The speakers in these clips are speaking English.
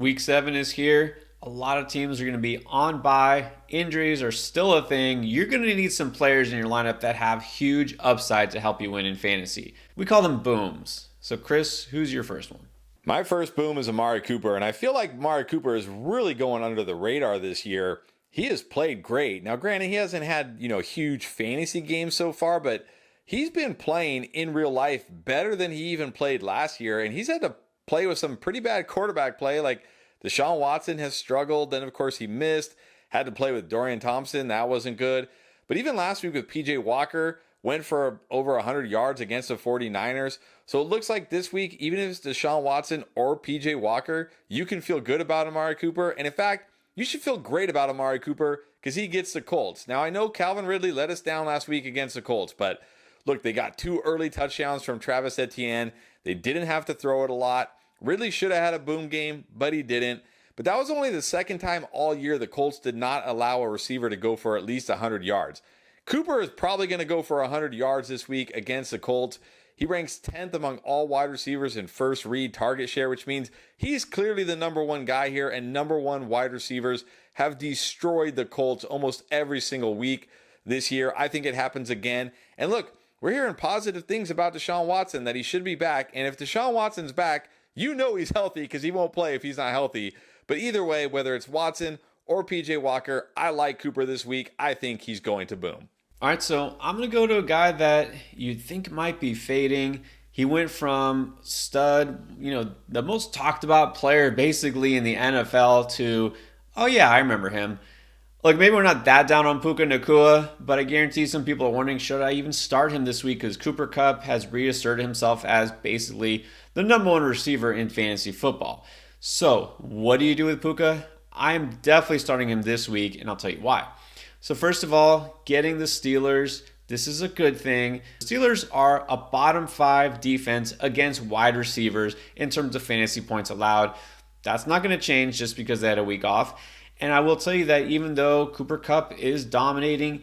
Week 7 is here. A lot of teams are going to be on bye. Injuries are still a thing. You're going to need some players in your lineup that have huge upside to help you win in fantasy. We call them booms. So, Chris, who's your first one? My first boom is Amari Cooper, and I feel like Amari Cooper is really going under the radar this year. He has played great. Now, granted, he hasn't had, huge fantasy games so far, but he's been playing in real life better than he even played last year, and he's had to play with some pretty bad quarterback play. Like Deshaun Watson has struggled. Then, of course, he missed. Had to play with Dorian Thompson. That wasn't good. But even last week with PJ Walker, went for over 100 yards against the 49ers. So it looks like this week, even if it's Deshaun Watson or PJ Walker, you can feel good about Amari Cooper. And in fact, you should feel great about Amari Cooper because he gets the Colts. Now, I know Calvin Ridley let us down last week against the Colts, but look, they got 2 early touchdowns from Travis Etienne. They didn't have to throw it a lot. Ridley should have had a boom game, but he didn't. But that was only the second time all year the Colts did not allow a receiver to go for at least 100 yards. Cooper is probably going to go for 100 yards this week against the Colts. He ranks 10th among all wide receivers in first read target share, which means he's clearly the number one guy here, and number one wide receivers have destroyed the Colts almost every single week this year. I think it happens again. And look, we're hearing positive things about Deshaun Watson, that he should be back. And if Deshaun Watson's back, you know he's healthy because he won't play if he's not healthy. But either way, whether it's Watson or PJ Walker, I like Cooper this week. I think he's going to boom. All right, so I'm going to go to a guy that you'd think might be fading. He went from stud, the most talked about player basically in the NFL to, oh yeah, I remember him. Look, maybe we're not that down on Puka Nacua, but I guarantee some people are wondering, should I even start him this week? Because Cooper Kupp has reasserted himself as basically the number one receiver in fantasy football. So what do you do with Puka? I'm definitely starting him this week, and I'll tell you why. So first of all, getting the Steelers, this is a good thing. The Steelers are a bottom 5 defense against wide receivers in terms of fantasy points allowed. That's not going to change just because they had a week off. And I will tell you that even though Cooper Kupp is dominating,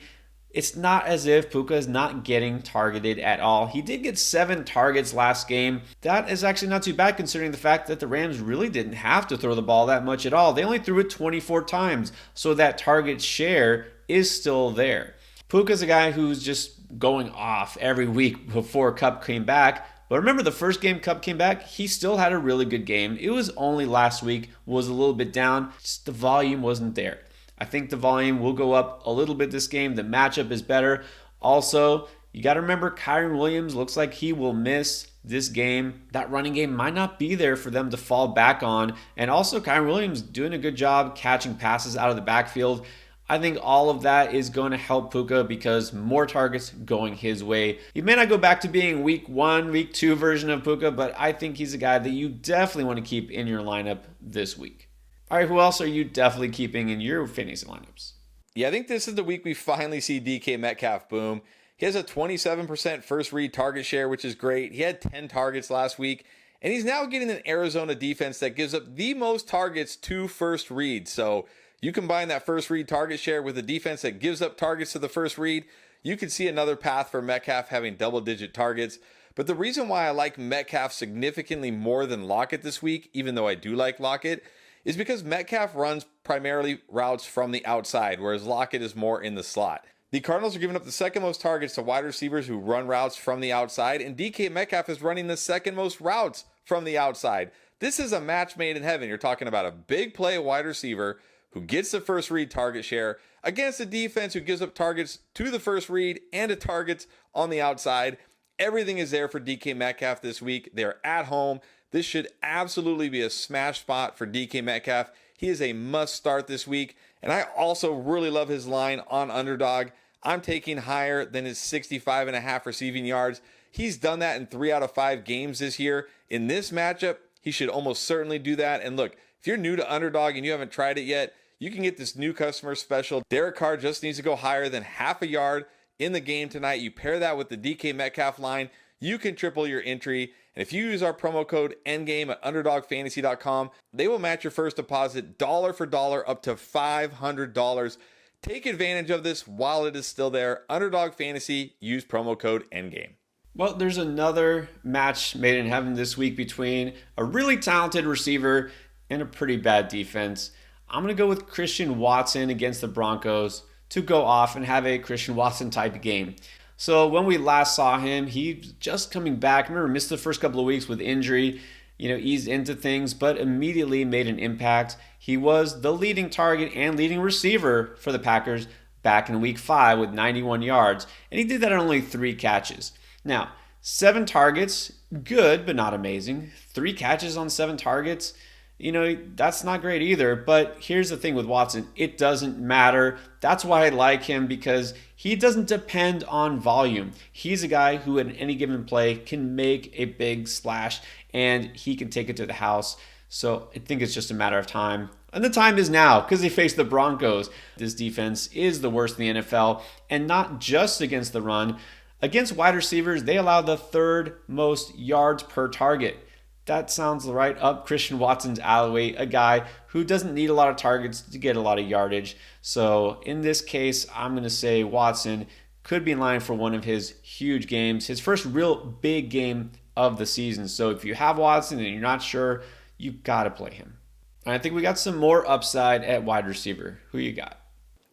it's not as if Puka is not getting targeted at all. He did get 7 targets last game. That is actually not too bad considering the fact that the Rams really didn't have to throw the ball that much at all. They only threw it 24 times, so that target share is still there. Puka's a guy who's just going off every week before Kupp came back. But remember, the first game Kupp came back, he still had a really good game. It was only last week was a little bit down. Just the volume wasn't there. I think the volume will go up a little bit this game. The matchup is better. Also, you got to remember Kyren Williams looks like he will miss this game. That running game might not be there for them to fall back on. And also, Kyren Williams doing a good job catching passes out of the backfield. I think all of that is going to help Puka because more targets going his way. He may not go back to being week 1, week 2 version of Puka, but I think he's a guy that you definitely want to keep in your lineup this week. All right, who else are you definitely keeping in your fantasy lineups? Yeah, I think this is the week we finally see DK Metcalf boom. He has a 27% first read target share, which is great. He had 10 targets last week, and he's now getting an Arizona defense that gives up the most targets to first read. So you combine that first read target share with a defense that gives up targets to the first read, you could see another path for Metcalf having double-digit targets. But the reason why I like Metcalf significantly more than Lockett this week, even though I do like Lockett, is because Metcalf runs primarily routes from the outside, whereas Lockett is more in the slot. The Cardinals are giving up the second most targets to wide receivers who run routes from the outside, and DK Metcalf is running the second most routes from the outside. This is a match made in heaven. You're talking about a big play wide receiver who gets the first read target share against a defense who gives up targets to the first read and a targets on the outside. Everything is there for DK Metcalf this week. They're at home. This should absolutely be a smash spot for DK Metcalf. He is a must start this week. And I also really love his line on Underdog. I'm taking higher than his 65.5 receiving yards. He's done that in 3 out of 5 games this year. In this matchup, he should almost certainly do that. And look, if you're new to Underdog and you haven't tried it yet, you can get this new customer special. Derek Carr just needs to go higher than half a yard in the game tonight. You pair that with the DK Metcalf line, you can triple your entry. And if you use our promo code ENDGAME at UnderdogFantasy.com, they will match your first deposit dollar for dollar up to $500. Take advantage of this while it is still there. Underdog Fantasy, use promo code ENDGAME. Well, there's another match made in heaven this week between a really talented receiver and a pretty bad defense. I'm going to go with Christian Watson against the Broncos to go off and have a Christian Watson type game. So when we last saw him, he's just coming back. Remember, missed the first couple of weeks with injury, eased into things, but immediately made an impact. He was the leading target and leading receiver for the Packers back in week 5 with 91 yards, and he did that on only 3 catches. Now, 7 targets, good, but not amazing. 3 catches on 7 targets, that's not great either. But here's the thing with Watson, it doesn't matter. That's why I like him, because he doesn't depend on volume. He's a guy who at any given play can make a big splash and he can take it to the house. So I think it's just a matter of time. And the time is now, because they face the Broncos. This defense is the worst in the NFL, and not just against the run. Against wide receivers, they allow the 3rd most yards per target. That sounds right up Christian Watson's alleyway, a guy who doesn't need a lot of targets to get a lot of yardage. So in this case, I'm going to say Watson could be in line for one of his huge games, his first real big game of the season. So if you have Watson and you're not sure, you got to play him. And I think we got some more upside at wide receiver. Who you got?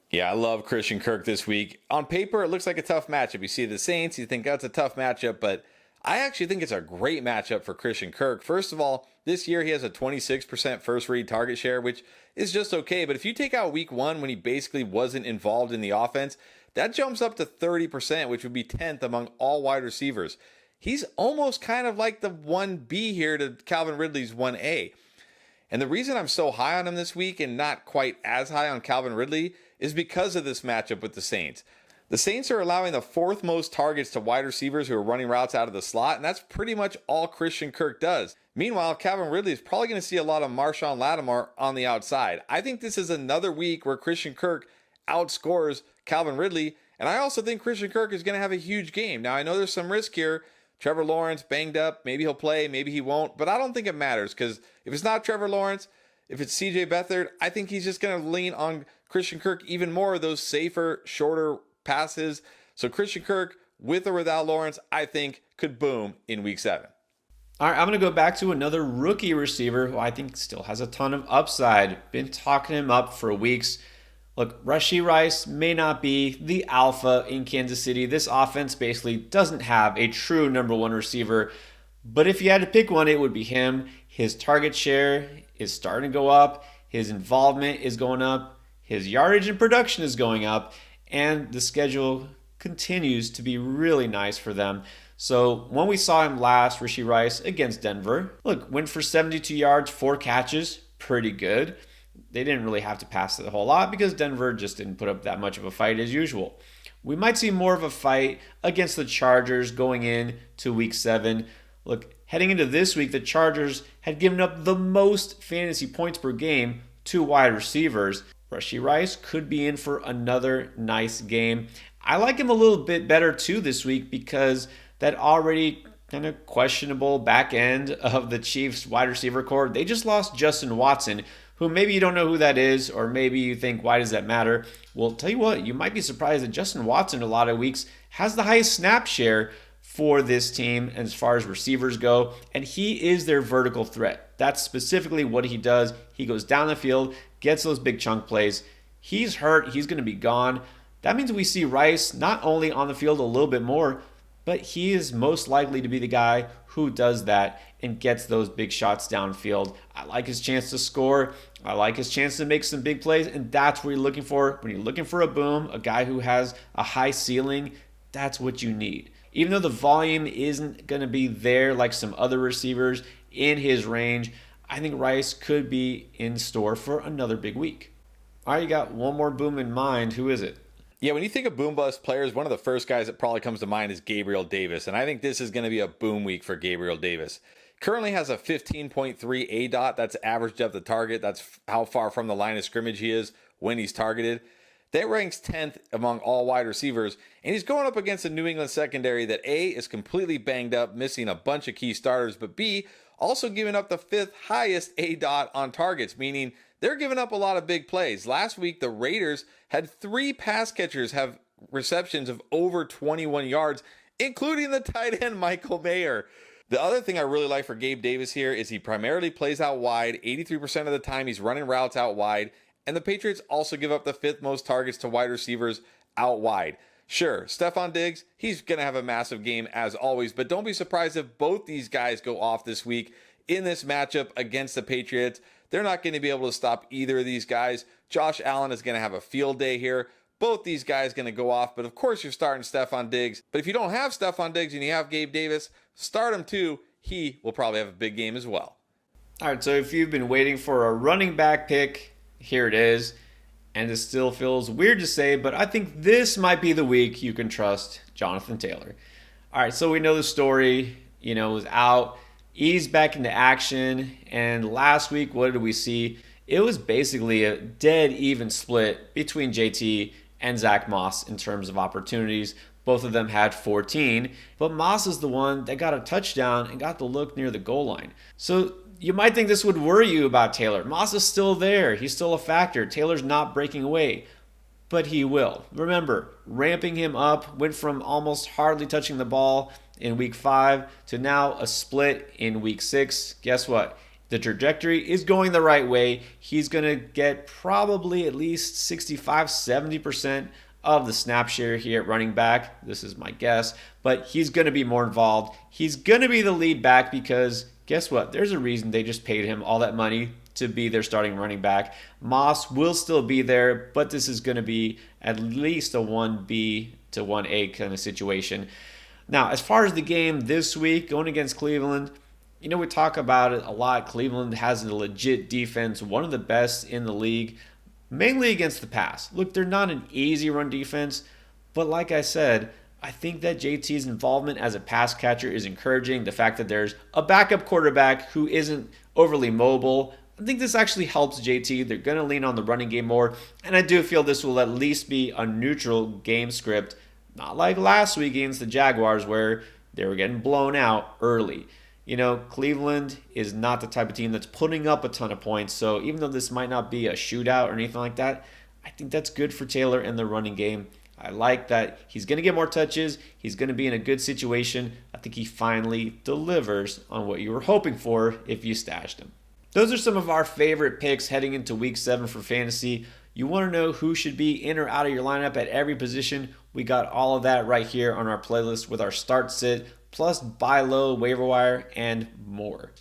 Yeah, I love Christian Kirk this week. On paper, it looks like a tough matchup. You see the Saints, you think that's a tough matchup, but I actually think it's a great matchup for Christian Kirk. First of all, this year he has a 26% first read target share, which is just okay. But if you take out week 1 when he basically wasn't involved in the offense, that jumps up to 30%, which would be 10th among all wide receivers. He's almost kind of like the 1B here to Calvin Ridley's 1A. And the reason I'm so high on him this week and not quite as high on Calvin Ridley is because of this matchup with the Saints. The Saints are allowing the 4th most targets to wide receivers who are running routes out of the slot, and that's pretty much all Christian Kirk does. Meanwhile, Calvin Ridley is probably going to see a lot of Marshawn Lattimore on the outside. I think this is another week where Christian Kirk outscores Calvin Ridley, and I also think Christian Kirk is going to have a huge game. Now, I know there's some risk here. Trevor Lawrence banged up. Maybe he'll play, maybe he won't, but I don't think it matters, because if it's not Trevor Lawrence, if it's CJ Beathard, I think he's just going to lean on Christian Kirk even more of those safer, shorter passes. So Christian Kirk, with or without Lawrence, I think could boom in week 7. All right, I'm going to go back to another rookie receiver who I think still has a ton of upside. Been talking him up for weeks. Look, Rashee Rice may not be the alpha in Kansas City. This offense basically doesn't have a true number 1 receiver. But if you had to pick one, it would be him. His target share is starting to go up. His involvement is going up. His yardage and production is going up. And the schedule continues to be really nice for them. So when we saw him last, Rashee Rice against Denver, look, went for 72 yards, 4 catches, pretty good. They didn't really have to pass it a whole lot because Denver just didn't put up that much of a fight as usual. We might see more of a fight against the Chargers going into week 7. Look, heading into this week, the Chargers had given up the most fantasy points per game to wide receivers. Rashee Rice could be in for another nice game. I like him a little bit better too this week because that already kind of questionable back end of the Chiefs wide receiver core, they just lost Justin Watson, who maybe you don't know who that is, or maybe you think, why does that matter? Well, tell you what, you might be surprised that Justin Watson, a lot of weeks, has the highest snap share for this team as far as receivers go, and he is their vertical threat. That's specifically what he does. He goes down the field, gets those big chunk plays. He's hurt. He's going to be gone. That means we see Rice not only on the field a little bit more, but he is most likely to be the guy who does that and gets those big shots downfield. I like his chance to score. I like his chance to make some big plays, and that's what you're looking for. When you're looking for a boom, a guy who has a high ceiling, that's what you need. Even though the volume isn't going to be there like some other receivers in his range, I think Rice could be in store for another big week. All right, you got one more boom in mind. Who is it? Yeah, when you think of boom bust players, one of the first guys that probably comes to mind is Gabriel Davis. And I think this is going to be a boom week for Gabriel Davis. Currently has a 15.3 ADOT. That's average depth of target. That's how far from the line of scrimmage he is when he's targeted. That ranks 10th among all wide receivers. And he's going up against a New England secondary that A, is completely banged up, missing a bunch of key starters, but B, also giving up the 5th highest ADOT on targets, meaning they're giving up a lot of big plays. Last week, the Raiders had 3 pass catchers have receptions of over 21 yards, including the tight end Michael Mayer. The other thing I really like for Gabe Davis here is he primarily plays out wide. 83% of the time he's running routes out wide. And the Patriots also give up the fifth most targets to wide receivers out wide. Sure, Stephon Diggs, he's going to have a massive game as always, but don't be surprised if both these guys go off this week in this matchup against the Patriots. They're not going to be able to stop either of these guys. Josh Allen is going to have a field day here. Both these guys going to go off, but of course you're starting Stephon Diggs. But if you don't have Stephon Diggs and you have Gabe Davis, start him too. He will probably have a big game as well. All right, so if you've been waiting for a running back pick, here it is. And it still feels weird to say, but I think this might be the week you can trust Jonathan Taylor. All right, so we know the story, was out, eased back into action, and last week, what did we see? It was basically a dead even split between JT and Zach Moss in terms of opportunities. Both of them had 14, but Moss is the one that got a touchdown and got the look near the goal line. So you might think this would worry you about Taylor. Moss is still there. He's still a factor. Taylor's not breaking away, but he will. Remember, ramping him up, went from almost hardly touching the ball in week 5 to now a split in week 6. Guess what? The trajectory is going the right way. He's going to get probably at least 65-70% of the snap share here at running back. This is my guess, but he's going to be more involved. He's going to be the lead back because guess what? There's a reason they just paid him all that money to be their starting running back. Moss will still be there, but this is going to be at least a 1B to 1A kind of situation. Now, as far as the game this week, going against Cleveland, we talk about it a lot. Cleveland has a legit defense, one of the best in the league, mainly against the pass. Look, they're not an easy run defense, but like I said, I think that JT's involvement as a pass catcher is encouraging. The fact that there's a backup quarterback who isn't overly mobile, I think this actually helps JT. They're going to lean on the running game more, and I do feel this will at least be a neutral game script, not like last week against the Jaguars where they were getting blown out early. Cleveland is not the type of team that's putting up a ton of points, so even though this might not be a shootout or anything like that, I think that's good for Taylor and the running game. I like that he's going to get more touches. He's going to be in a good situation. I think he finally delivers on what you were hoping for if you stashed him. Those are some of our favorite picks heading into week 7 for fantasy. You want to know who should be in or out of your lineup at every position? We got all of that right here on our playlist with our start sit, plus buy low, waiver wire, and more.